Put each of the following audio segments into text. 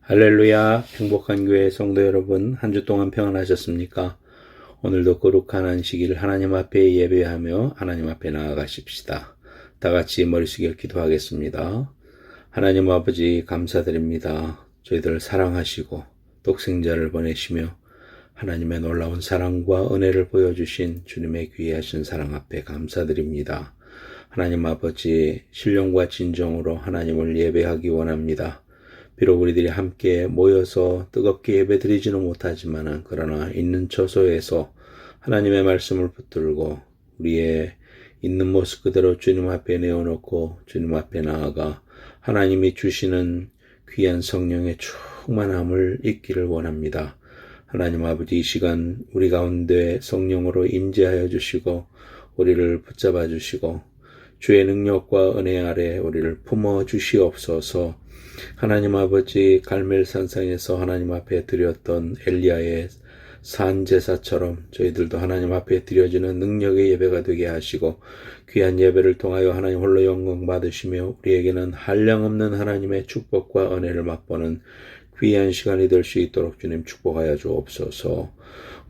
할렐루야, 행복한 교회 성도 여러분, 한 주 동안 평안하셨습니까? 오늘도 거룩한 안식일 하나님 앞에 예배하며 하나님 앞에 나아가십시다. 다 같이 머리 숙여 기도하겠습니다. 하나님 아버지 감사드립니다. 저희들을 사랑하시고 독생자를 보내시며 하나님의 놀라운 사랑과 은혜를 보여주신 주님의 귀하신 사랑 앞에 감사드립니다. 하나님 아버지 신령과 진정으로 하나님을 예배하기 원합니다. 비록 우리들이 함께 모여서 뜨겁게 예배드리지는 못하지만 그러나 있는 처소에서 하나님의 말씀을 붙들고 우리의 있는 모습 그대로 주님 앞에 내어놓고 주님 앞에 나아가 하나님이 주시는 귀한 성령의 충만함을 잊기를 원합니다. 하나님 아버지 이 시간 우리 가운데 성령으로 임재하여 주시고 우리를 붙잡아 주시고 주의 능력과 은혜 아래 우리를 품어 주시옵소서. 하나님 아버지 갈멜산상에서 하나님 앞에 드렸던 엘리야의 산제사처럼 저희들도 하나님 앞에 드려지는 능력의 예배가 되게 하시고 귀한 예배를 통하여 하나님 홀로 영광 받으시며 우리에게는 한량없는 하나님의 축복과 은혜를 맛보는 귀한 시간이 될 수 있도록 주님 축복하여 주옵소서.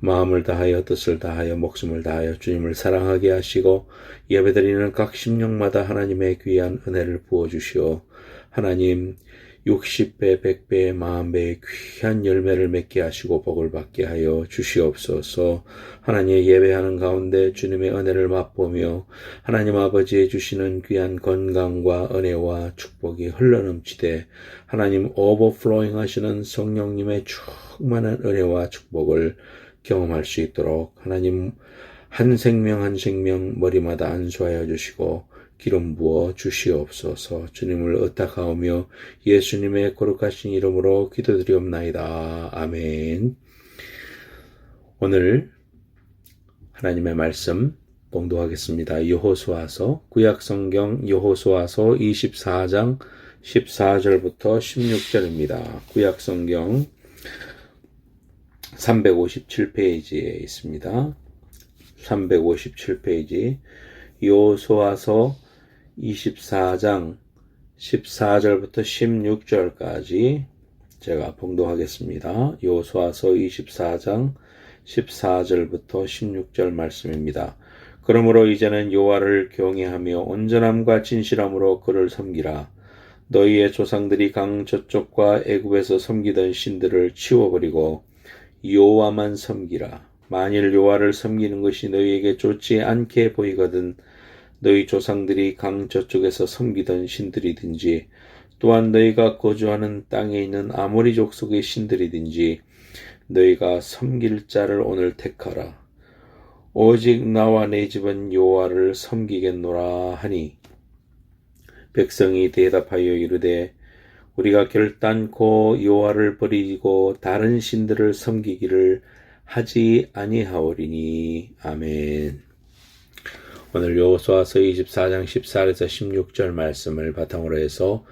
마음을 다하여 뜻을 다하여 목숨을 다하여 주님을 사랑하게 하시고 예배드리는 각 심령마다 하나님의 귀한 은혜를 부어주시오. 하나님 60배, 100배, 40배의 귀한 열매를 맺게 하시고 복을 받게 하여 주시옵소서. 하나님의 예배하는 가운데 주님의 은혜를 맛보며 하나님 아버지의 주시는 귀한 건강과 은혜와 축복이 흘러넘치되 하나님 오버플로잉 하시는 성령님의 충만한 은혜와 축복을 경험할 수 있도록 하나님 한 생명 한 생명 머리마다 안수하여 주시고 기름 부어 주시옵소서. 주님을 의탁하오며 예수님의 거룩하신 이름으로 기도드리옵나이다. 아멘. 오늘 하나님의 말씀 봉독하겠습니다. 여호수아서 구약성경 여호수아서 24장 14절부터 16절입니다. 구약성경 357페이지에 있습니다. 357페이지 여호수아서 24장 14절부터 16절까지 제가 봉독하겠습니다. 여호수아서 24장 14절부터 16절 말씀입니다. 그러므로 이제는 여호와를 경외하며 온전함과 진실함으로 그를 섬기라. 너희의 조상들이 강 저쪽과 애굽에서 섬기던 신들을 치워버리고 여호와만 섬기라. 만일 여호와를 섬기는 것이 너희에게 좋지 않게 보이거든 너희 조상들이 강 저쪽에서 섬기던 신들이든지 또한 너희가 거주하는 땅에 있는 아모리 족속의 신들이든지 너희가 섬길 자를 오늘 택하라. 오직 나와 내 집은 여호와를 섬기겠노라 하니 백성이 대답하여 이르되 우리가 결단코 여호와를 버리고 다른 신들을 섬기기를 하지 아니하오리니. 아멘. 오늘 여호수아서 24장 14절에서 16절 말씀을 바탕으로 해서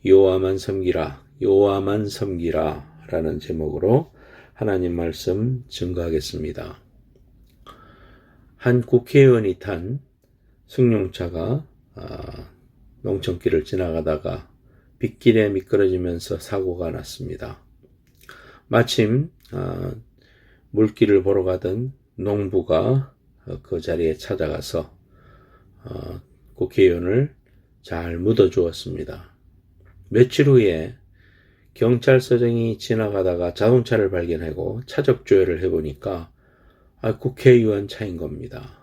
여호와만 섬기라, 여호와만 섬기라 라는 제목으로 하나님 말씀 증거하겠습니다. 한 국회의원이 탄 승용차가 농촌길을 지나가다가 빗길에 미끄러지면서 사고가 났습니다. 마침 물길을 보러 가던 농부가 그 자리에 찾아가서 국회의원을 잘 묻어주었습니다. 며칠 후에 경찰서장이 지나가다가 자동차를 발견하고 차적 조회를 해보니까 국회의원 차인 겁니다.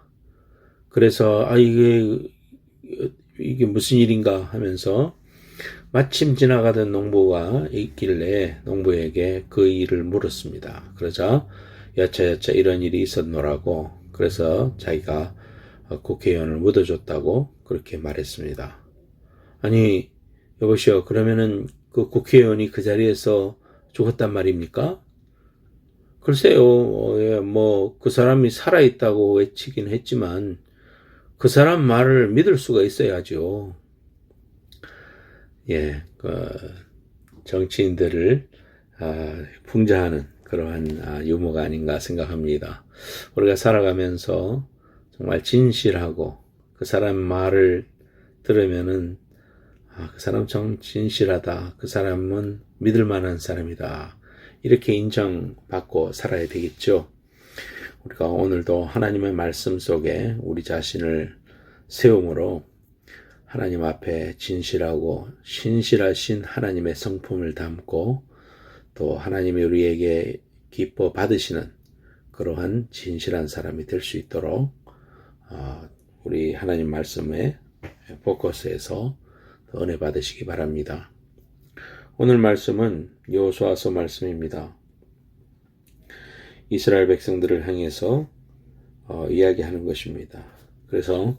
그래서 이게 무슨 일인가 하면서 마침 지나가던 농부가 있길래 농부에게 그 일을 물었습니다. 그러자 여차여차 이런 일이 있었노라고 그래서 자기가 국회의원을 묻어줬다고 그렇게 말했습니다. 아니 여보시오, 그러면은 그 국회의원이 그 자리에서 죽었단 말입니까? 글쎄요, 뭐 그 사람이 살아있다고 외치긴 했지만 그 사람 말을 믿을 수가 있어야죠. 정치인들을 풍자하는 그러한 유머가 아닌가 생각합니다. 우리가 살아가면서 정말 진실하고 그 사람 말을 들으면은 그 사람 참 진실하다. 그 사람은 믿을 만한 사람이다. 이렇게 인정받고 살아야 되겠죠. 우리가 오늘도 하나님의 말씀 속에 우리 자신을 세움으로 하나님 앞에 진실하고 신실하신 하나님의 성품을 담고 또 하나님이 우리에게 기뻐 받으시는 그러한 진실한 사람이 될 수 있도록 우리 하나님 말씀에 포커스해서 은혜 받으시기 바랍니다. 오늘 말씀은 여호수아서 말씀입니다. 이스라엘 백성들을 향해서 이야기하는 것입니다. 그래서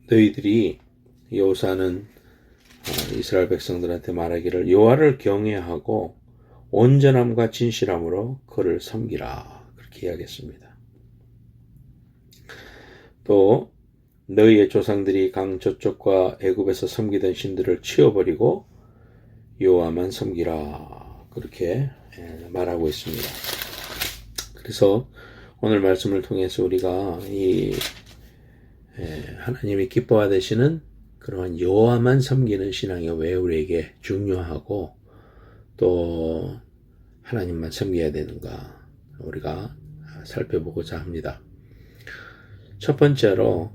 너희들이 여호수아는 이스라엘 백성들한테 말하기를 여호와를 경외하고 온전함과 진실함으로 그를 섬기라 그렇게 이야기했습니다. 또 너희의 조상들이 강 저쪽과 애굽에서 섬기던 신들을 치워버리고 여호와만 섬기라 그렇게 말하고 있습니다. 그래서 오늘 말씀을 통해서 우리가 이 하나님이 기뻐하시는 그러한 여호와만 섬기는 신앙이 왜 우리에게 중요하고 또 하나님만 섬겨야 되는가 우리가 살펴보고자 합니다. 첫 번째로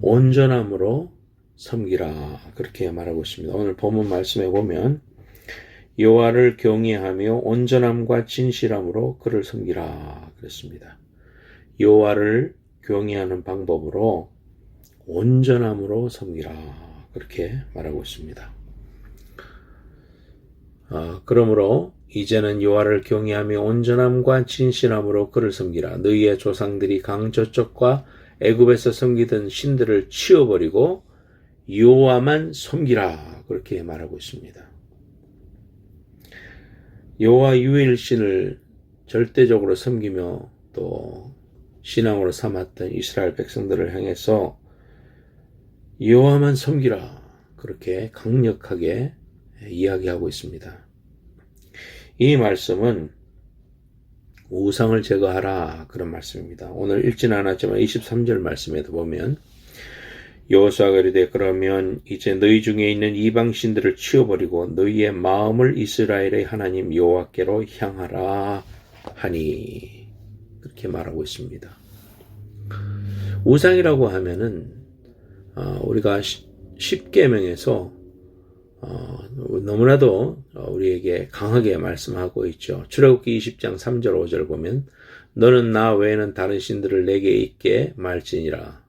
온전함으로 섬기라 그렇게 말하고 있습니다. 오늘 본문 말씀에 보면 여호와를 경외하며 온전함과 진실함으로 그를 섬기라 그랬습니다. 여호와를 경외하는 방법으로 온전함으로 섬기라 그렇게 말하고 있습니다. 그러므로 이제는 여호와를 경외하며 온전함과 진실함으로 그를 섬기라. 너희의 조상들이 강 저쪽과 애굽에서 섬기던 신들을 치워버리고 여호와만 섬기라 그렇게 말하고 있습니다. 여호와 유일신을 절대적으로 섬기며 또 신앙으로 삼았던 이스라엘 백성들을 향해서 여호와만 섬기라 그렇게 강력하게 이야기하고 있습니다. 이 말씀은 우상을 제거하라 그런 말씀입니다. 오늘 읽지는 않았지만 23절 말씀에도 보면 여호수아가 이르되 그러면 이제 너희 중에 있는 이방 신들을 치워버리고 너희의 마음을 이스라엘의 하나님 여호와께로 향하라 하니 그렇게 말하고 있습니다. 우상이라고 하면은 우리가 십계명에서 너무나도 우리에게 강하게 말씀하고 있죠. 출애굽기 20장 3절 5절 보면 너는 나 외에는 다른 신들을 내게 있게 말지니라.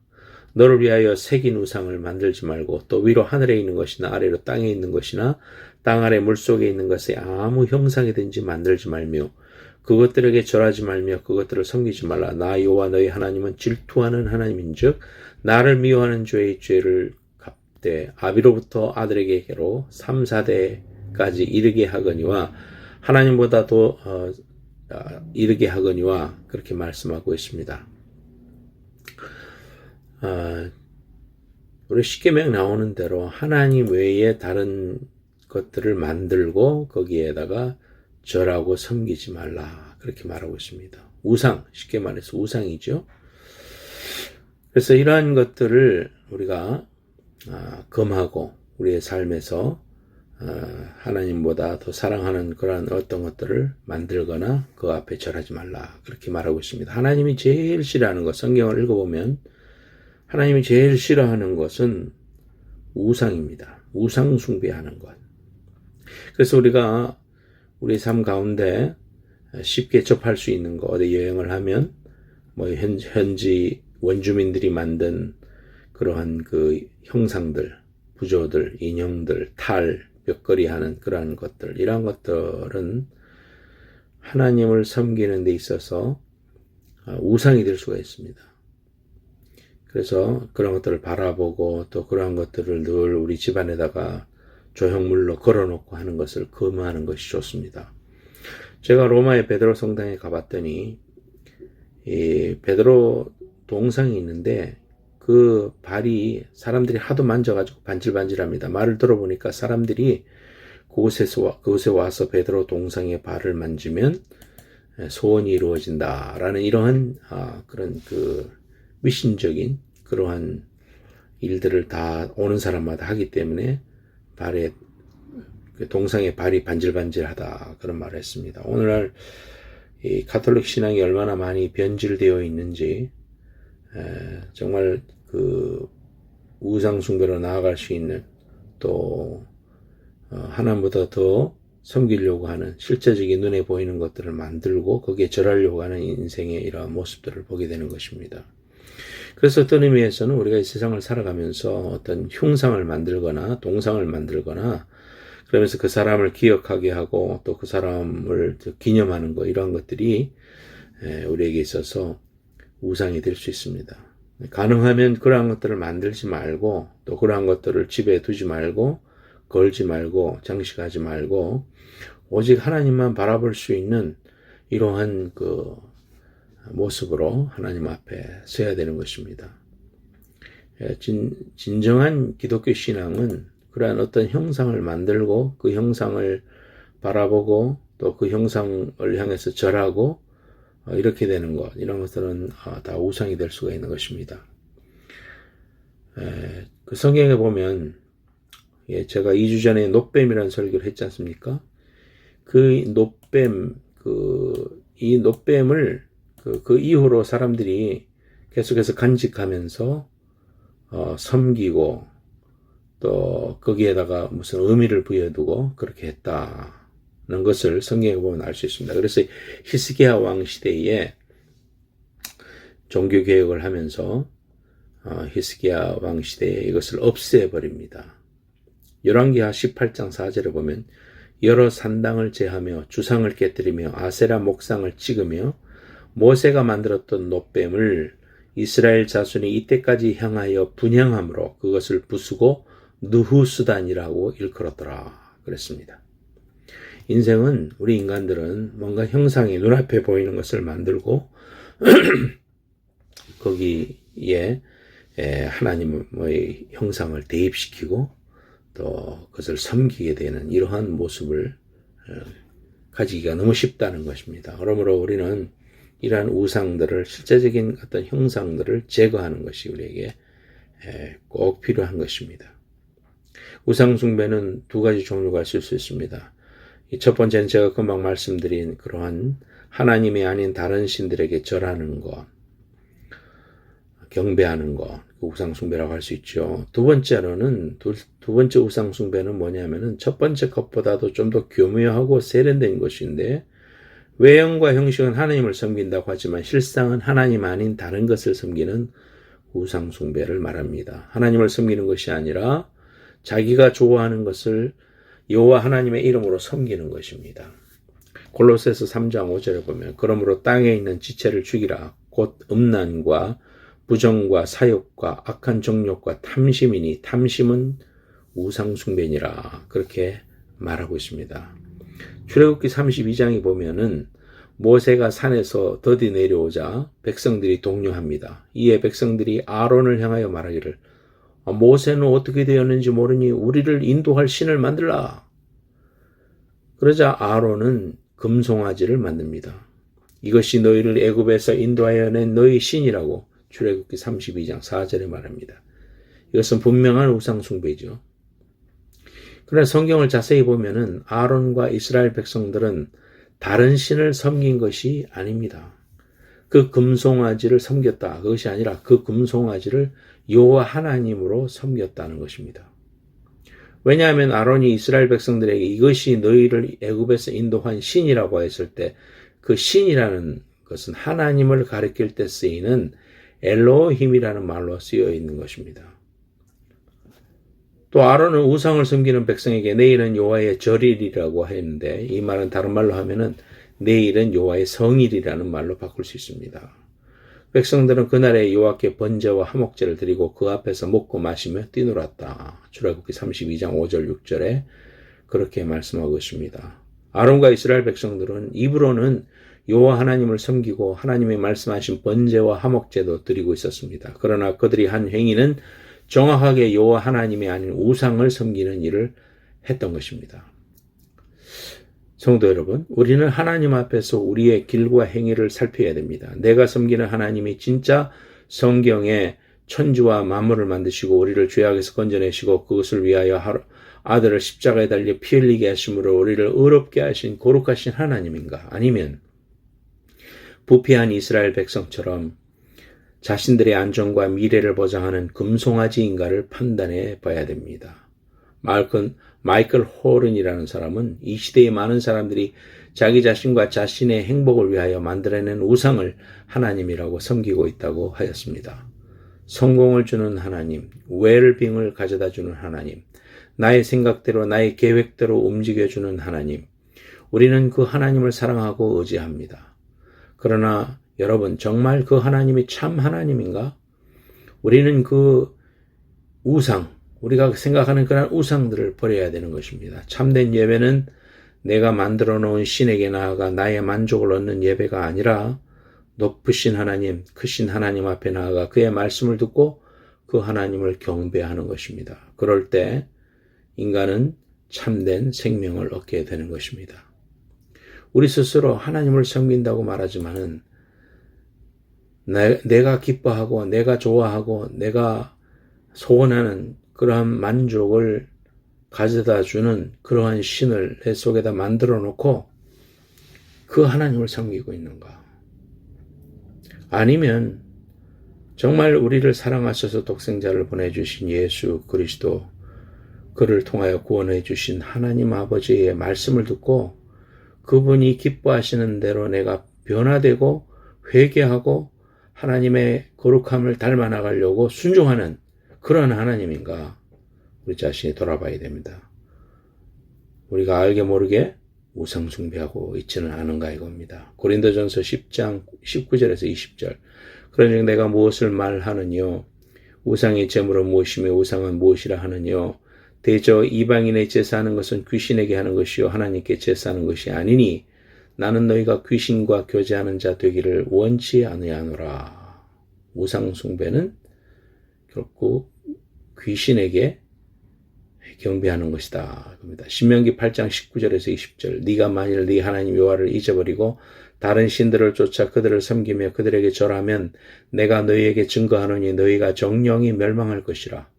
너를 위하여 새긴 우상을 만들지 말고 또 위로 하늘에 있는 것이나 아래로 땅에 있는 것이나 땅 아래 물속에 있는 것에 아무 형상이든지 만들지 말며 그것들에게 절하지 말며 그것들을 섬기지 말라. 나 여호와 너희 하나님은 질투하는 하나님인즉 나를 미워하는 죄의 죄를 때 아비로부터 아들에게로 3, 4대까지 이르게 하거니와 하나님보다 더 이르게 하거니와 그렇게 말씀하고 있습니다. 우리 십계명 나오는 대로 하나님 외에 다른 것들을 만들고 거기에다가 절하고 섬기지 말라 그렇게 말하고 있습니다. 우상, 쉽게 말해서 우상이죠. 그래서 이러한 것들을 우리가 금하고 우리의 삶에서 하나님보다 더 사랑하는 그러한 어떤 것들을 만들거나 그 앞에 절하지 말라 그렇게 말하고 있습니다. 하나님이 제일 싫어하는 것, 성경을 읽어보면 하나님이 제일 싫어하는 것은 우상입니다. 우상 숭배하는 것. 그래서 우리가 우리 삶 가운데 쉽게 접할 수 있는 것, 어디 여행을 하면 뭐 현지 원주민들이 만든 그러한 그 형상들, 부조들, 인형들, 탈, 벽걸이 하는 그러한 것들, 이러한 것들은 하나님을 섬기는 데 있어서 우상이 될 수가 있습니다. 그래서 그런 것들을 바라보고 또 그러한 것들을 늘 우리 집안에다가 조형물로 걸어놓고 하는 것을 금하는 것이 좋습니다. 제가 로마의 베드로 성당에 가봤더니 이 베드로 동상이 있는데 그 발이 사람들이 하도 만져가지고 반질반질합니다. 말을 들어보니까 사람들이 그곳에 와서 베드로 동상의 발을 만지면 소원이 이루어진다라는 이러한 그런 그 미신적인 그러한 일들을 다 오는 사람마다 하기 때문에 동상의 발이 반질반질하다 그런 말을 했습니다. 오늘날 이 가톨릭 신앙이 얼마나 많이 변질되어 있는지 정말 그 우상 숭배로 나아갈 수 있는 또 하나님보다 더 섬기려고 하는 실제적인 눈에 보이는 것들을 만들고 거기에 절하려고 하는 인생의 이러한 모습들을 보게 되는 것입니다. 그래서 어떤 의미에서는 우리가 이 세상을 살아가면서 어떤 흉상을 만들거나 동상을 만들거나 그러면서 그 사람을 기억하게 하고 또 그 사람을 기념하는 것 이러한 것들이 우리에게 있어서 우상이 될 수 있습니다. 가능하면 그러한 것들을 만들지 말고 또 그러한 것들을 집에 두지 말고 걸지 말고 장식하지 말고 오직 하나님만 바라볼 수 있는 이러한 그 모습으로 하나님 앞에 서야 되는 것입니다. 진정한 기독교 신앙은 그러한 어떤 형상을 만들고 그 형상을 바라보고 또 그 형상을 향해서 절하고 이렇게 되는 것 이런 것들은 다 우상이 될 수가 있는 것입니다. 그 성경에 보면 제가 2주 전에 놋뱀이라는 설교를 했지 않습니까? 그 놋뱀 이 놋뱀을 그 이후로 사람들이 계속해서 간직하면서 섬기고 또 거기에다가 무슨 의미를 부여두고 그렇게 했다는 것을 성경에 보면 알 수 있습니다. 그래서 히스기야 왕 시대에 종교개혁을 하면서 히스기야 왕 시대에 이것을 없애버립니다. 열왕기하 18장 4절에 보면 여러 산당을 제하며 주상을 깨뜨리며 아세라 목상을 찍으며 모세가 만들었던 놋뱀을 이스라엘 자손이 이때까지 향하여 분향함으로 그것을 부수고 느후수단이라고 일컬었더라 그랬습니다. 인생은 우리 인간들은 뭔가 형상이 눈앞에 보이는 것을 만들고 거기에 하나님의 형상을 대입시키고 또 그것을 섬기게 되는 이러한 모습을 가지기가 너무 쉽다는 것입니다. 그러므로 우리는 이러한 우상들을 실제적인 어떤 형상들을 제거하는 것이 우리에게 꼭 필요한 것입니다. 우상 숭배는 두 가지 종류가 있을 수 있습니다. 첫 번째는 제가 금방 말씀드린 그러한 하나님이 아닌 다른 신들에게 절하는 것, 경배하는 것, 우상 숭배라고 할 수 있죠. 두 번째로는 두 번째 우상 숭배는 뭐냐면은 첫 번째 것보다도 좀 더 교묘하고 세련된 것인데 외형과 형식은 하나님을 섬긴다고 하지만 실상은 하나님 아닌 다른 것을 섬기는 우상 숭배를 말합니다. 하나님을 섬기는 것이 아니라 자기가 좋아하는 것을 여호와 하나님의 이름으로 섬기는 것입니다. 골로새서 3장 5절에 보면 그러므로 땅에 있는 지체를 죽이라 곧 음란과 부정과 사욕과 악한 정욕과 탐심이니 탐심은 우상 숭배니라 그렇게 말하고 있습니다. 출애굽기 32장에 보면은 모세가 산에서 더디 내려오자 백성들이 동요합니다. 이에 백성들이 아론을 향하여 말하기를 모세는 어떻게 되었는지 모르니 우리를 인도할 신을 만들라. 그러자 아론은 금송아지를 만듭니다. 이것이 너희를 애굽에서 인도하여 낸 너희 신이라고 출애굽기 32장 4절에 말합니다. 이것은 분명한 우상 숭배죠. 그러나 성경을 자세히 보면은 아론과 이스라엘 백성들은 다른 신을 섬긴 것이 아닙니다. 그 금송아지를 섬겼다. 그것이 아니라 그 금송아지를 여호와 하나님으로 섬겼다는 것입니다. 왜냐하면 아론이 이스라엘 백성들에게 이것이 너희를 애굽에서 인도한 신이라고 했을 때 그 신이라는 것은 하나님을 가리킬 때 쓰이는 엘로힘이라는 말로 쓰여 있는 것입니다. 또 아론은 우상을 섬기는 백성에게 내일은 여호와의 절일이라고 했는데 이 말은 다른 말로 하면은 내일은 여호와의 성일이라는 말로 바꿀 수 있습니다. 백성들은 그날에 여호와께 번제와 화목제를 드리고 그 앞에서 먹고 마시며 뛰놀았다. 출애굽기 32장 5절 6절에 그렇게 말씀하고 있습니다. 아론과 이스라엘 백성들은 입으로는 여호와 하나님을 섬기고 하나님의 말씀하신 번제와 화목제도 드리고 있었습니다. 그러나 그들이 한 행위는 정확하게 여호와 하나님이 아닌 우상을 섬기는 일을 했던 것입니다. 성도 여러분, 우리는 하나님 앞에서 우리의 길과 행위를 살펴야 됩니다. 내가 섬기는 하나님이 진짜 성경에 천지와 만물을 만드시고 우리를 죄악에서 건져내시고 그것을 위하여 아들을 십자가에 달려 피 흘리게 하심으로 우리를 의롭게 하신 거룩하신 하나님인가? 아니면 부패한 이스라엘 백성처럼 자신들의 안전과 미래를 보장하는 금송아지인가를 판단해 봐야 됩니다. 마이클 호른이라는 사람은 이 시대의 많은 사람들이 자기 자신과 자신의 행복을 위하여 만들어낸 우상을 하나님이라고 섬기고 있다고 하였습니다. 성공을 주는 하나님, 웰빙을 가져다 주는 하나님, 나의 생각대로 나의 계획대로 움직여주는 하나님, 우리는 그 하나님을 사랑하고 의지합니다. 그러나 여러분, 정말 그 하나님이 참 하나님인가? 우리는 그 우상, 우리가 생각하는 그런 우상들을 버려야 되는 것입니다. 참된 예배는 내가 만들어 놓은 신에게 나아가 나의 만족을 얻는 예배가 아니라 높으신 하나님, 크신 하나님 앞에 나아가 그의 말씀을 듣고 그 하나님을 경배하는 것입니다. 그럴 때 인간은 참된 생명을 얻게 되는 것입니다. 우리 스스로 하나님을 섬긴다고 말하지만은 내가 기뻐하고 내가 좋아하고 내가 소원하는 그러한 만족을 가져다 주는 그러한 신을 내 속에다 만들어 놓고 그 하나님을 섬기고 있는가? 아니면 정말 우리를 사랑하셔서 독생자를 보내주신 예수 그리스도, 그를 통하여 구원해 주신 하나님 아버지의 말씀을 듣고 그분이 기뻐하시는 대로 내가 변화되고 회개하고 하나님의 거룩함을 닮아 나가려고 순종하는 그런 하나님인가? 우리 자신이 돌아봐야 됩니다. 우리가 알게 모르게 우상 숭배하고 있지는 않은가 이겁니다. 고린도전서 10장 19절에서 20절. 그러니 내가 무엇을 말하느뇨? 우상의 제물은 무엇이며 우상은 무엇이라 하느뇨? 대저 이방인의 제사하는 것은 귀신에게 하는 것이요 하나님께 제사하는 것이 아니니 나는 너희가 귀신과 교제하는 자 되기를 원치 아니하노라. 우상 숭배는 결국 귀신에게 경배하는 것이다. 신명기 8장 19절에서 20절. 네가 만일 네 하나님 여호와를 잊어버리고 다른 신들을 쫓아 그들을 섬기며 그들에게 절하면 내가 너희에게 증거하노니 너희가 정령이 멸망할 것이라.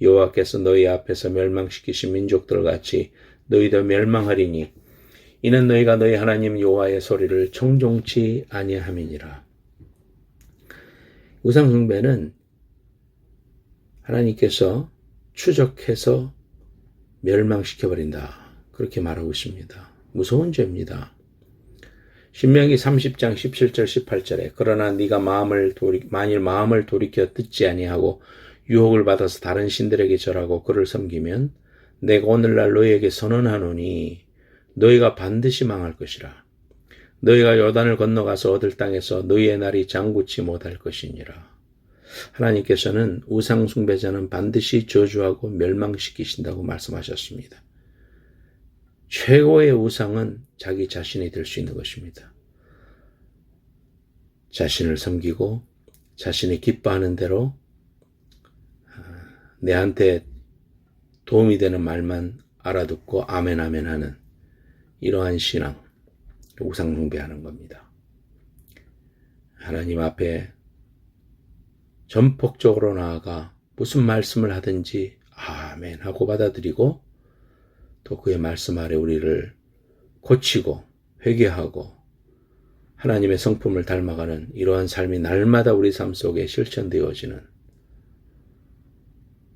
여호와께서 너희 앞에서 멸망시키신 민족들 같이 너희도 멸망하리니 이는 너희가 너희 하나님 여호와의 소리를 청종치 아니함이니라. 우상 숭배는 하나님께서 추적해서 멸망시켜버린다. 그렇게 말하고 있습니다. 무서운 죄입니다. 신명기 30장 17절 18절에 그러나 네가 만일 마음을 돌이켜 듣지 아니하고 유혹을 받아서 다른 신들에게 절하고 그를 섬기면 내가 오늘날 너희에게 선언하노니 너희가 반드시 망할 것이라. 너희가 요단을 건너가서 얻을 땅에서 너희의 날이 장구치 못할 것이니라. 하나님께서는 우상 숭배자는 반드시 저주하고 멸망시키신다고 말씀하셨습니다. 최고의 우상은 자기 자신이 될 수 있는 것입니다. 자신을 섬기고 자신이 기뻐하는 대로 내한테 도움이 되는 말만 알아듣고 아멘 아멘 하는 이러한 신앙, 우상 숭배하는 겁니다. 하나님 앞에 전폭적으로 나아가 무슨 말씀을 하든지 아멘 하고 받아들이고 또 그의 말씀 아래 우리를 고치고 회개하고 하나님의 성품을 닮아가는 이러한 삶이 날마다 우리 삶 속에 실천되어지는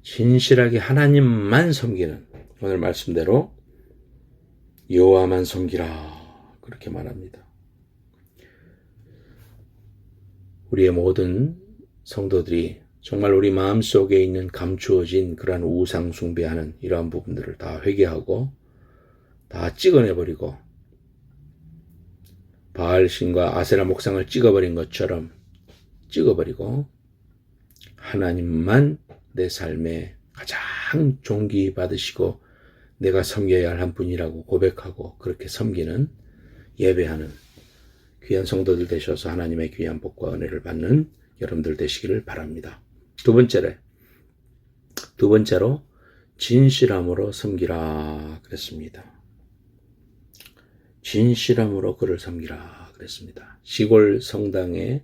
진실하게 하나님만 섬기는 오늘 말씀대로 여호와만 섬기라 그렇게 말합니다. 우리의 모든 성도들이 정말 우리 마음속에 있는 감추어진 그러한 우상 숭배하는 이러한 부분들을 다 회개하고 다 찍어내버리고 바알신과 아세라 목상을 찍어버린 것처럼 찍어버리고 하나님만 내 삶에 가장 존귀받으시고 내가 섬겨야 할 한 분이라고 고백하고 그렇게 섬기는 예배하는 귀한 성도들 되셔서 하나님의 귀한 복과 은혜를 받는 여러분들 되시기를 바랍니다. 두 번째로 진실함으로 섬기라 그랬습니다. 진실함으로 그를 섬기라 그랬습니다. 시골 성당에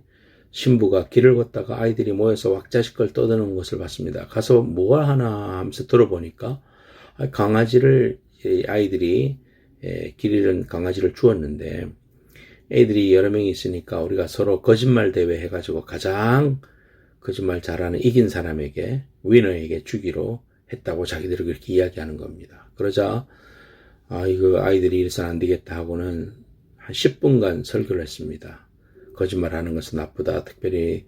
신부가 길을 걷다가 아이들이 모여서 왁자지껄 떠드는 것을 봤습니다. 가서 뭐 하나 하면서 들어보니까 강아지를 아이들이 길 잃은 강아지를 주었는데 애들이 여러 명이 있으니까 우리가 서로 거짓말 대회 해가지고 가장 거짓말 잘하는 이긴 사람에게 위너에게 주기로 했다고 자기들이 그렇게 이야기하는 겁니다. 그러자 이거 아이들이 이래서는 안 되겠다 하고는 한 10분간 설교를 했습니다. 거짓말하는 것은 나쁘다. 특별히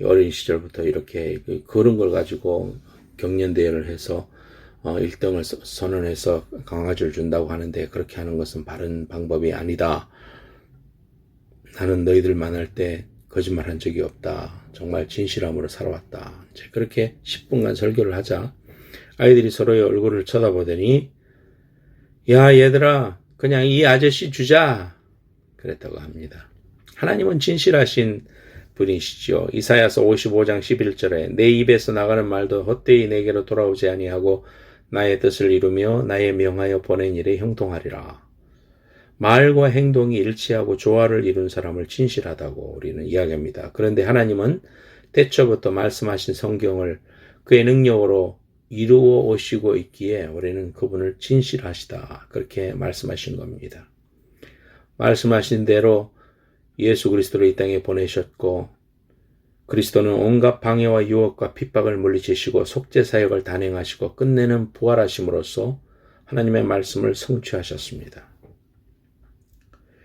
어린 시절부터 이렇게 그런 걸 가지고 경연대회를 해서 1등을 선언해서 강아지를 준다고 하는데 그렇게 하는 것은 바른 방법이 아니다. 나는 너희들 만날 때 거짓말한 적이 없다. 정말 진실함으로 살아왔다. 이제 그렇게 10분간 설교를 하자 아이들이 서로의 얼굴을 쳐다보더니 야 얘들아 그냥 이 아저씨 주자 그랬다고 합니다. 하나님은 진실하신 분이시죠. 이사야서 55장 11절에 내 입에서 나가는 말도 헛되이 내게로 돌아오지 아니하고 나의 뜻을 이루며 나의 명하여 보낸 일에 형통하리라. 말과 행동이 일치하고 조화를 이룬 사람을 진실하다고 우리는 이야기합니다. 그런데 하나님은 태초부터 말씀하신 성경을 그의 능력으로 이루어 오시고 있기에 우리는 그분을 진실하시다 그렇게 말씀하신 겁니다. 말씀하신 대로 예수 그리스도를 이 땅에 보내셨고 그리스도는 온갖 방해와 유혹과 핍박을 물리치시고 속죄사역을 단행하시고 끝내는 부활하심으로써 하나님의 말씀을 성취하셨습니다.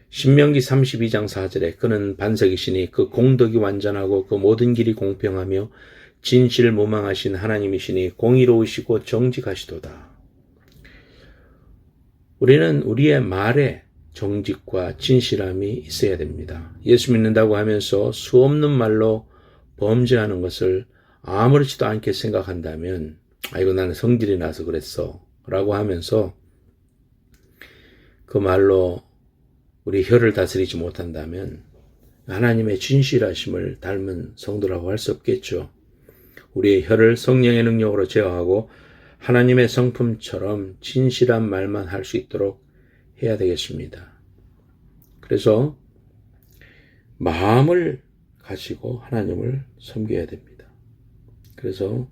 신명기 32장 4절에 그는 반석이시니 그 공덕이 완전하고 그 모든 길이 공평하며 진실무망하신 하나님이시니 공의로우시고 정직하시도다. 우리는 우리의 말에 정직과 진실함이 있어야 됩니다. 예수 믿는다고 하면서 수없는 말로 범죄하는 것을 아무렇지도 않게 생각한다면 이거 나는 성질이 나서 그랬어 라고 하면서 그 말로 우리 혀를 다스리지 못한다면 하나님의 진실하심을 닮은 성도라고 할 수 없겠죠. 우리의 혀를 성령의 능력으로 제어하고 하나님의 성품처럼 진실한 말만 할 수 있도록 해야 되겠습니다. 그래서 마음을 가지고 하나님을 섬겨야 됩니다. 그래서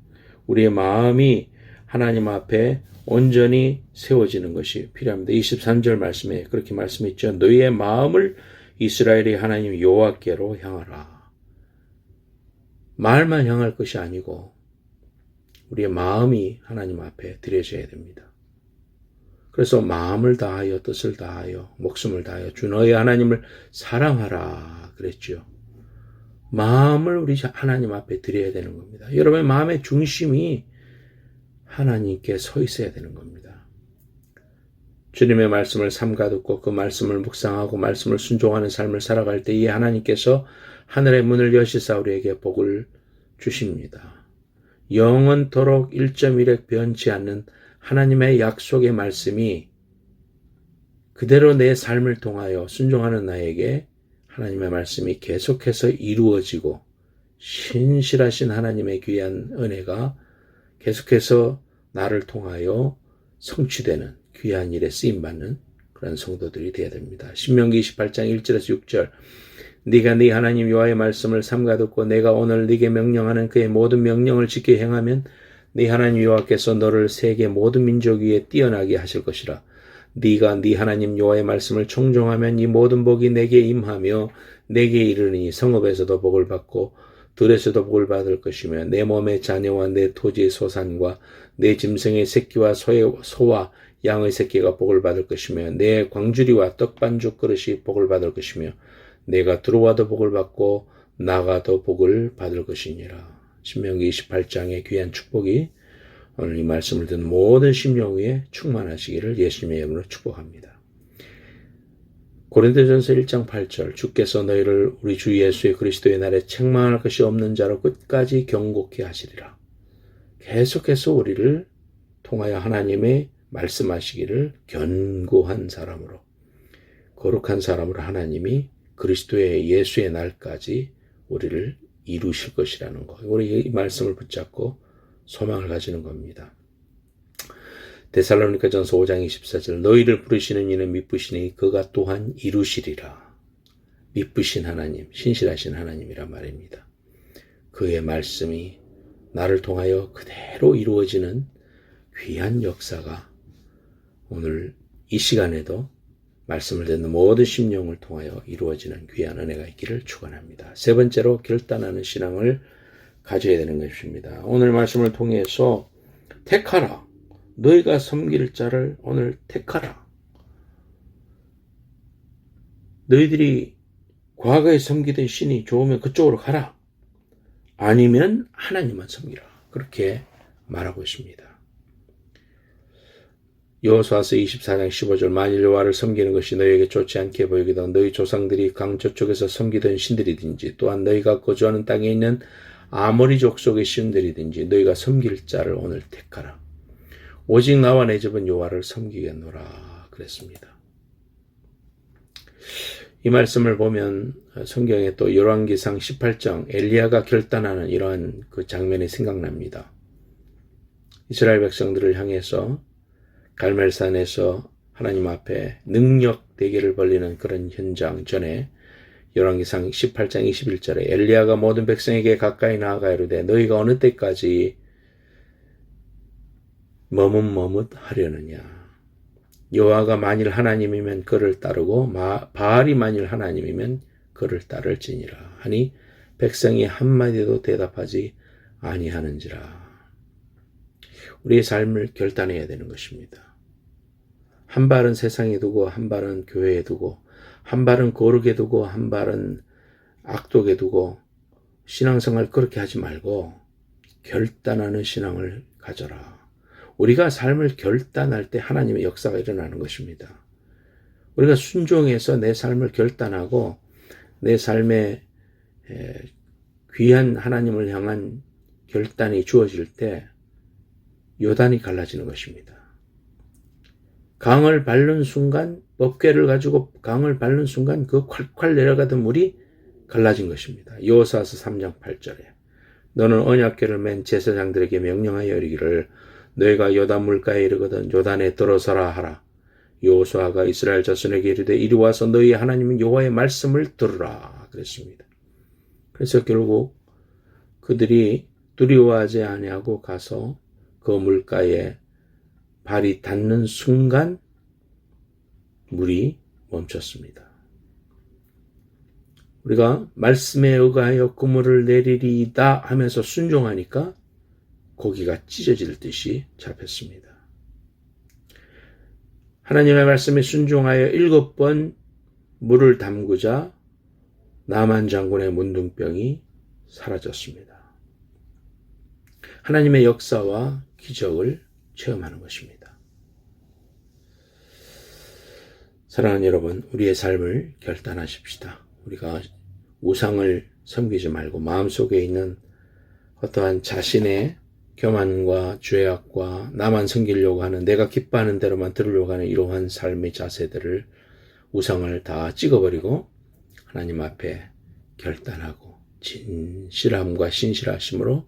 우리의 마음이 하나님 앞에 온전히 세워지는 것이 필요합니다. 23절 말씀에 그렇게 말씀했죠. 너희의 마음을 이스라엘의 하나님 여호와께로 향하라. 말만 향할 것이 아니고 우리의 마음이 하나님 앞에 드려져야 됩니다. 그래서 마음을 다하여 뜻을 다하여 목숨을 다하여 주 너희 하나님을 사랑하라 그랬죠. 마음을 우리 하나님 앞에 드려야 되는 겁니다. 여러분의 마음의 중심이 하나님께 서 있어야 되는 겁니다. 주님의 말씀을 삼가 듣고 그 말씀을 묵상하고 말씀을 순종하는 삶을 살아갈 때 이 하나님께서 하늘의 문을 여시사 우리에게 복을 주십니다. 영원토록 1.1획 변치 않는 하나님의 약속의 말씀이 그대로 내 삶을 통하여 순종하는 나에게 하나님의 말씀이 계속해서 이루어지고 신실하신 하나님의 귀한 은혜가 계속해서 나를 통하여 성취되는 귀한 일에 쓰임받는 그런 성도들이 되어야 됩니다. 신명기 28장 1절에서 6절 네가 네 하나님 여호와의 말씀을 삼가 듣고 내가 오늘 네게 명령하는 그의 모든 명령을 지켜 행하면 네 하나님 여호와께서 너를 세계 모든 민족 위에 뛰어나게 하실 것이라. 네가 네 하나님 여호와의 말씀을 청종하면 이 모든 복이 내게 임하며 내게 이르니 성읍에서도 복을 받고 들에서도 복을 받을 것이며 내 몸의 자녀와 내 토지의 소산과 내 짐승의 새끼와 소와 양의 새끼가 복을 받을 것이며 내 광주리와 떡반죽 그릇이 복을 받을 것이며 내가 들어와도 복을 받고 나가도 복을 받을 것이니라. 신명기 28장의 귀한 축복이 오늘 이 말씀을 듣는 모든 심령 위에 충만하시기를 예수님의 이름으로 축복합니다. 고린도전서 1장 8절 주께서 너희를 우리 주 예수의 그리스도의 날에 책망할 것이 없는 자로 끝까지 경고케 하시리라. 계속해서 우리를 통하여 하나님의 말씀하시기를 견고한 사람으로 거룩한 사람으로 하나님이 그리스도의 예수의 날까지 우리를 이루실 것이라는 것. 우리 이 말씀을 붙잡고 소망을 가지는 겁니다. 데살로니가전서 5장 24절 너희를 부르시는 이는 미쁘시니 그가 또한 이루시리라. 미쁘신 하나님, 신실하신 하나님이란 말입니다. 그의 말씀이 나를 통하여 그대로 이루어지는 귀한 역사가 오늘 이 시간에도 말씀을 듣는 모든 심령을 통하여 이루어지는 귀한 은혜가 있기를 축원합니다. 세 번째로 결단하는 신앙을 가져야 되는 것입니다. 오늘 말씀을 통해서 택하라. 너희가 섬길 자를 오늘 택하라. 너희들이 과거에 섬기던 신이 좋으면 그쪽으로 가라. 아니면 하나님만 섬기라. 그렇게 말하고 있습니다. 여호수아서 24장 15절 만일 여호와를 섬기는 것이 너희에게 좋지 않게 보이거든 너희 조상들이 강 저쪽에서 섬기던 신들이든지 또한 너희가 거주하는 땅에 있는 아모리족 속의 신들이든지 너희가 섬길 자를 오늘 택하라. 오직 나와 내 집은 여호와를 섬기겠노라 그랬습니다. 이 말씀을 보면 성경에 또 열왕기상 18장 엘리야가 결단하는 이러한 그 장면이 생각납니다. 이스라엘 백성들을 향해서 갈멜산에서 하나님 앞에 능력 대결을 벌이는 그런 현장 전에 열왕기상 18장 21절에 엘리야가 모든 백성에게 가까이 나아가 이르되 너희가 어느 때까지 머뭇머뭇하려느냐. 여호와가 만일 하나님이면 그를 따르고 바알이 만일 하나님이면 그를 따를지니라 하니 백성이 한마디도 대답하지 아니하는지라. 우리의 삶을 결단해야 되는 것입니다. 한 발은 세상에 두고 한 발은 교회에 두고 한 발은 거룩에 두고 한 발은 악독에 두고 신앙생활 그렇게 하지 말고 결단하는 신앙을 가져라. 우리가 삶을 결단할 때 하나님의 역사가 일어나는 것입니다. 우리가 순종해서 내 삶을 결단하고 내 삶에 귀한 하나님을 향한 결단이 주어질 때 요단이 갈라지는 것입니다. 강을 밟는 순간 법궤를 가지고 강을 밟는 순간 그 콸콸 내려가던 물이 갈라진 것입니다. 여호수아서 3장 8절에 너는 언약궤를 맨 제사장들에게 명령하여 이르기를 너희가 요단 물가에 이르거든 요단에 들어서라 하라. 여호수아가 이스라엘 자손에게 이르되 이리 와서 너희 하나님은 여호와의 말씀을 들으라 그랬습니다. 그래서 결국 그들이 두려워하지 아니하고 가서 그 물가에 발이 닿는 순간 물이 멈췄습니다. 우리가 말씀에 의하여 그물을 내리리이다 하면서 순종하니까 고기가 찢어질 듯이 잡혔습니다. 하나님의 말씀에 순종하여 7번 물을 담그자 나만 장군의 문둥병이 사라졌습니다. 하나님의 역사와 기적을 체험하는 것입니다. 사랑하는 여러분, 우리의 삶을 결단하십시다. 우리가 우상을 섬기지 말고 마음속에 있는 어떠한 자신의 교만과 죄악과 나만 섬기려고 하는 내가 기뻐하는 대로만 들으려고 하는 이러한 삶의 자세들을 우상을 다 찍어버리고 하나님 앞에 결단하고 진실함과 신실하심으로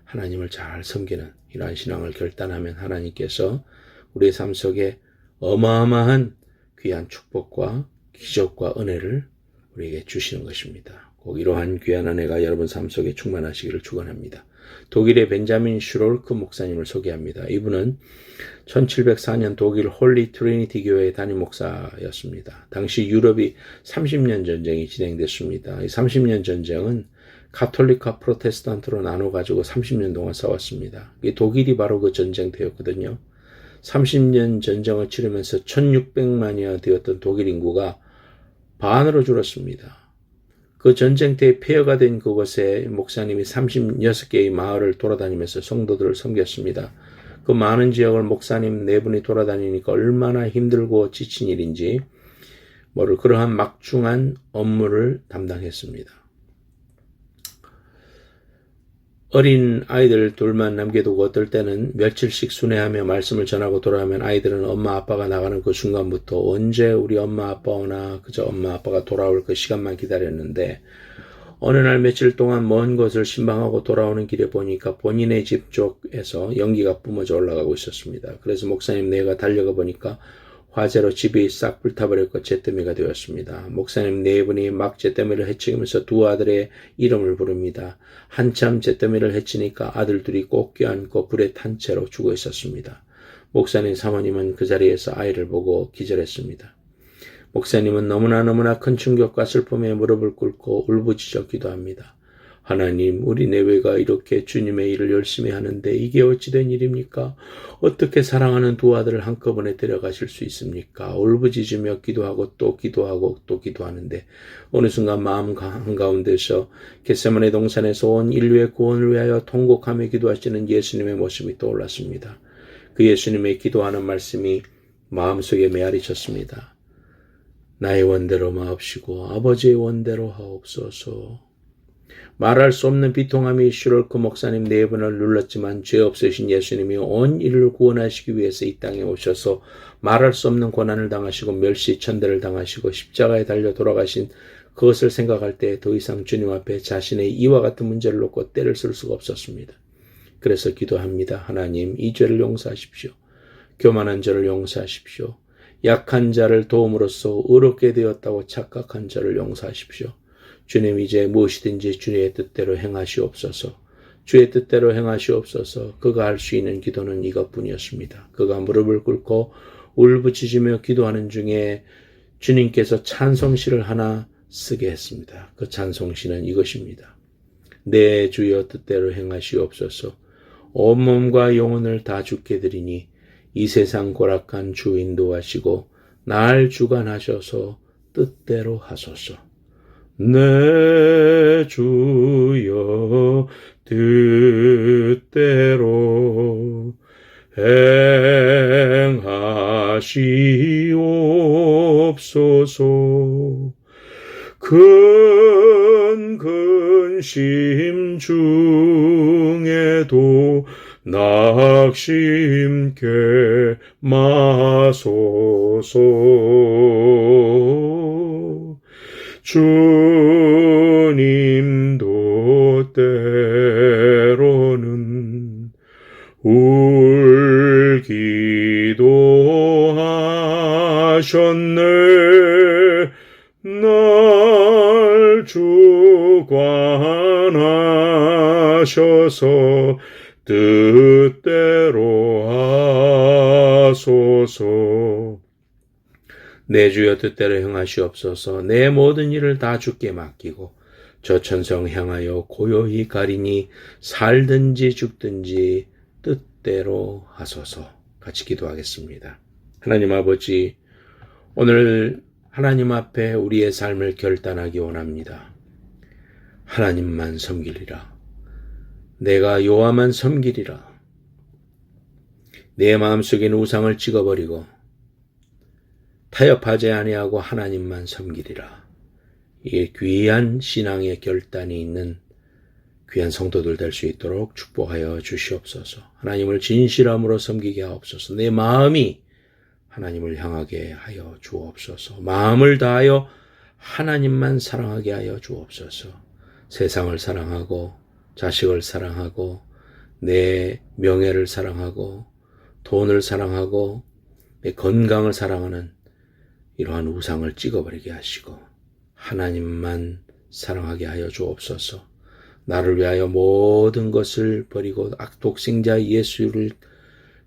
하나님을 잘 섬기는 이러한 신앙을 결단하면 하나님께서 우리의 삶 속에 어마어마한 귀한 축복과 기적과 은혜를 우리에게 주시는 것입니다. 꼭 이러한 귀한 은혜가 여러분 삶 속에 충만하시기를 축원합니다. 독일의 벤자민 슈롤크 목사님을 소개합니다. 이분은 1704년 독일 홀리 트리니티 교회의 담임 목사였습니다. 당시 유럽이 30년 전쟁이 진행됐습니다. 이 30년 전쟁은 가톨릭과 프로테스탄트로 나눠가지고 30년 동안 싸웠습니다. 이 독일이 바로 그 전쟁터였거든요. 30년 전쟁을 치르면서 1600만여 되었던 독일 인구가 반으로 줄었습니다. 그 전쟁터에 폐허가 된 그곳에 목사님이 36개의 마을을 돌아다니면서 성도들을 섬겼습니다. 그 많은 지역을 목사님 4분이 돌아다니니까 얼마나 힘들고 지친 일인지 그러한 막중한 업무를 담당했습니다. 어린 아이들 둘만 남겨두고 어떨 때는 며칠씩 순회하며 말씀을 전하고 돌아오면 아이들은 엄마 아빠가 나가는 그 순간부터 언제 우리 엄마 아빠 오나 그저 엄마 아빠가 돌아올 그 시간만 기다렸는데 어느 날 며칠 동안 먼 곳을 신방하고 돌아오는 길에 보니까 본인의 집 쪽에서 연기가 뿜어져 올라가고 있었습니다. 그래서 목사님 내가 달려가 보니까 화재로 집이 싹 불타버렸고 잿더미가 되었습니다. 목사님 네 분이 막 잿더미를 헤치면서 두 아들의 이름을 부릅니다. 한참 잿더미를 헤치니까 아들 둘이 꼭 껴안고 불에 탄 채로 죽어 있었습니다. 목사님 사모님은 그 자리에서 아이를 보고 기절했습니다. 목사님은 너무나 큰 충격과 슬픔에 무릎을 꿇고 울부짖어 기도합니다. 하나님, 우리 내외가 이렇게 주님의 일을 열심히 하는데 이게 어찌된 일입니까? 어떻게 사랑하는 두 아들을 한꺼번에 데려가실 수 있습니까? 울부짖으며 기도하고 또 기도하고 또 기도하는데 어느 순간 마음 한가운데서 겟세마네 동산에서 온 인류의 구원을 위하여 통곡하며 기도하시는 예수님의 모습이 떠올랐습니다. 그 예수님의 기도하는 말씀이 마음속에 메아리쳤습니다. 나의 원대로 마옵시고 아버지의 원대로 하옵소서. 말할 수 없는 비통함이 슈럴크 목사님 네 분을 눌렀지만 죄 없으신 예수님이 온 인류를 구원하시기 위해서 이 땅에 오셔서 말할 수 없는 고난을 당하시고 멸시천대를 당하시고 십자가에 달려 돌아가신 그것을 생각할 때 더 이상 주님 앞에 자신의 이와 같은 문제를 놓고 때를 쓸 수가 없었습니다. 그래서 기도합니다. 하나님, 이 죄를 용서하십시오. 교만한 저를 용서하십시오. 약한 자를 도움으로써 의롭게 되었다고 착각한 저를 용서하십시오. 주님, 이제 무엇이든지 주의 뜻대로 행하시옵소서. 주의 뜻대로 행하시옵소서. 그가 할 수 있는 기도는 이것뿐이었습니다. 그가 무릎을 꿇고 울부짖으며 기도하는 중에 주님께서 찬송시를 하나 쓰게 했습니다. 그 찬송시는 이것입니다. 내 주여 뜻대로 행하시옵소서. 온몸과 영혼을 다 주께 드리니 이 세상 고락한 주 인도하시고 날 주관하셔서 뜻대로 하소서. 내 주여 뜻대로 행하시옵소서. 큰 근심 중에도 낙심케 마소서. 주님도 때로는 울기도 하셨네. 날 주관하셔서 뜻대로 하소서. 내 주여 뜻대로 행하시옵소서. 내 모든 일을 다 주께 맡기고 저 천성 향하여 고요히 가리니 살든지 죽든지 뜻대로 하소서. 같이 기도하겠습니다. 하나님 아버지, 오늘 하나님 앞에 우리의 삶을 결단하기 원합니다. 하나님만 섬기리라. 내가 여호와만 섬기리라. 내 마음속에는 우상을 찍어버리고 타협하지 아니하고 하나님만 섬기리라. 이 귀한 신앙의 결단이 있는 귀한 성도들 될 수 있도록 축복하여 주시옵소서. 하나님을 진실함으로 섬기게 하옵소서. 내 마음이 하나님을 향하게 하여 주옵소서. 마음을 다하여 하나님만 사랑하게 하여 주옵소서. 세상을 사랑하고 자식을 사랑하고 내 명예를 사랑하고 돈을 사랑하고 내 건강을 사랑하는 이러한 우상을 찍어버리게 하시고 하나님만 사랑하게 하여 주옵소서. 나를 위하여 모든 것을 버리고 악독생자 예수를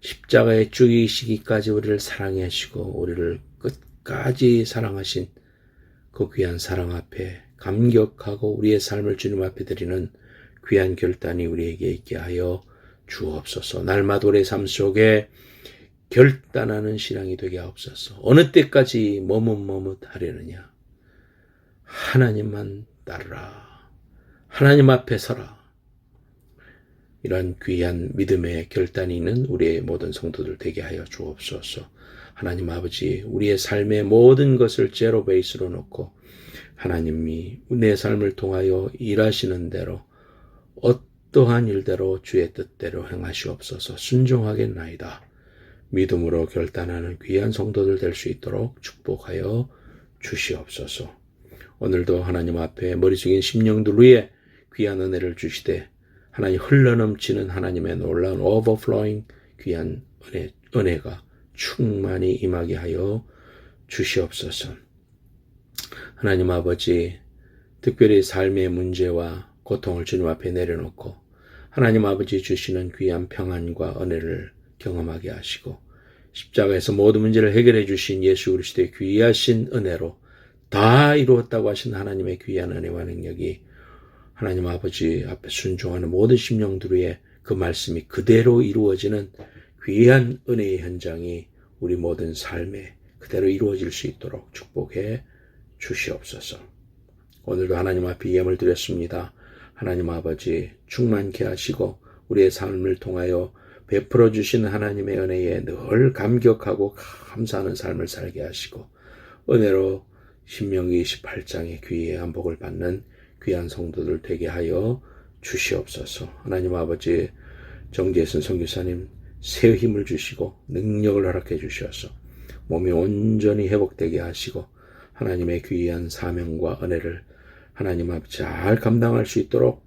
십자가에 죽이시기까지 우리를 사랑해 하시고 우리를 끝까지 사랑하신 그 귀한 사랑 앞에 감격하고 우리의 삶을 주님 앞에 드리는 귀한 결단이 우리에게 있게 하여 주옵소서. 날마다 우리의 삶 속에 결단하는 신앙이 되게 하옵소서. 어느 때까지 머뭇하려느냐. 하나님만 따르라. 하나님 앞에 서라. 이러한 귀한 믿음의 결단이 있는 우리의 모든 성도들 되게 하여 주옵소서. 하나님 아버지, 우리의 삶의 모든 것을 제로 베이스로 놓고 하나님이 내 삶을 통하여 일하시는 대로 어떠한 일대로 주의 뜻대로 행하시옵소서. 순종하겠나이다. 믿음으로 결단하는 귀한 성도들 될 수 있도록 축복하여 주시옵소서. 오늘도 하나님 앞에 머리 숙인 심령들 위에 귀한 은혜를 주시되 하나님 흘러넘치는 하나님의 놀라운 overflowing 귀한 은혜가 충만히 임하게 하여 주시옵소서. 하나님 아버지, 특별히 삶의 문제와 고통을 주님 앞에 내려놓고 하나님 아버지 주시는 귀한 평안과 은혜를 경험하게 하시고 십자가에서 모든 문제를 해결해 주신 예수 그리스도의 귀하신 은혜로 다 이루었다고 하신 하나님의 귀한 은혜와 능력이 하나님 아버지 앞에 순종하는 모든 심령들 위에 그 말씀이 그대로 이루어지는 귀한 은혜의 현장이 우리 모든 삶에 그대로 이루어질 수 있도록 축복해 주시옵소서. 오늘도 하나님 앞에 예물 드렸습니다. 하나님 아버지 충만케 하시고 우리의 삶을 통하여 베풀어 주신 하나님의 은혜에 늘 감격하고 감사하는 삶을 살게 하시고 은혜로 신명기 28장의 귀한 복을 받는 귀한 성도들 되게 하여 주시옵소서. 하나님 아버지 정재선 선교사님 새 힘을 주시고 능력을 허락해 주셔서 몸이 온전히 회복되게 하시고 하나님의 귀한 사명과 은혜를 하나님 앞 잘 감당할 수 있도록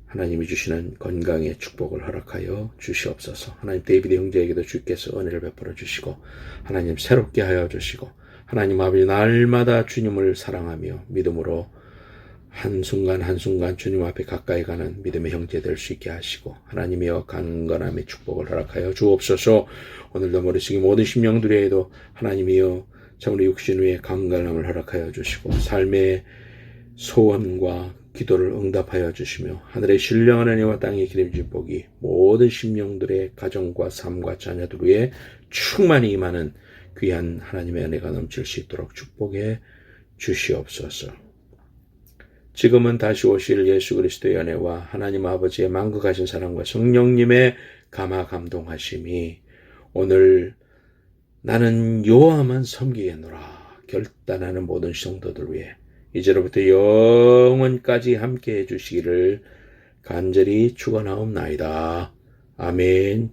하나님이 주시는 건강의 축복을 허락하여 주시옵소서. 하나님 데이비드 형제에게도 주께서 은혜를 베풀어 주시고 하나님 새롭게 하여 주시고 하나님 아버지 날마다 주님을 사랑하며 믿음으로 한순간 한순간 주님 앞에 가까이 가는 믿음의 형제 될 수 있게 하시고 하나님이여 강건함의 축복을 허락하여 주옵소서. 오늘도 머리숙이 모든 심령들에게도 하나님이여 참으로 육신 위에 강건함을 허락하여 주시고 삶의 소원과 기도를 응답하여 주시며 하늘의 신령한 은혜와 땅의 기름진 복이 모든 심령들의 가정과 삶과 자녀들 위에 충만히 임하는 귀한 하나님의 은혜가 넘칠 수 있도록 축복해 주시옵소서. 지금은 다시 오실 예수 그리스도의 은혜와 하나님 아버지의 만극하신 사랑과 성령님의 감화 감동하심이 오늘 나는 여호와만 섬기겠노라 결단하는 모든 성도들 위해 이제로부터 영원까지 함께 해주시기를 간절히 축원하옵나이다. 아멘.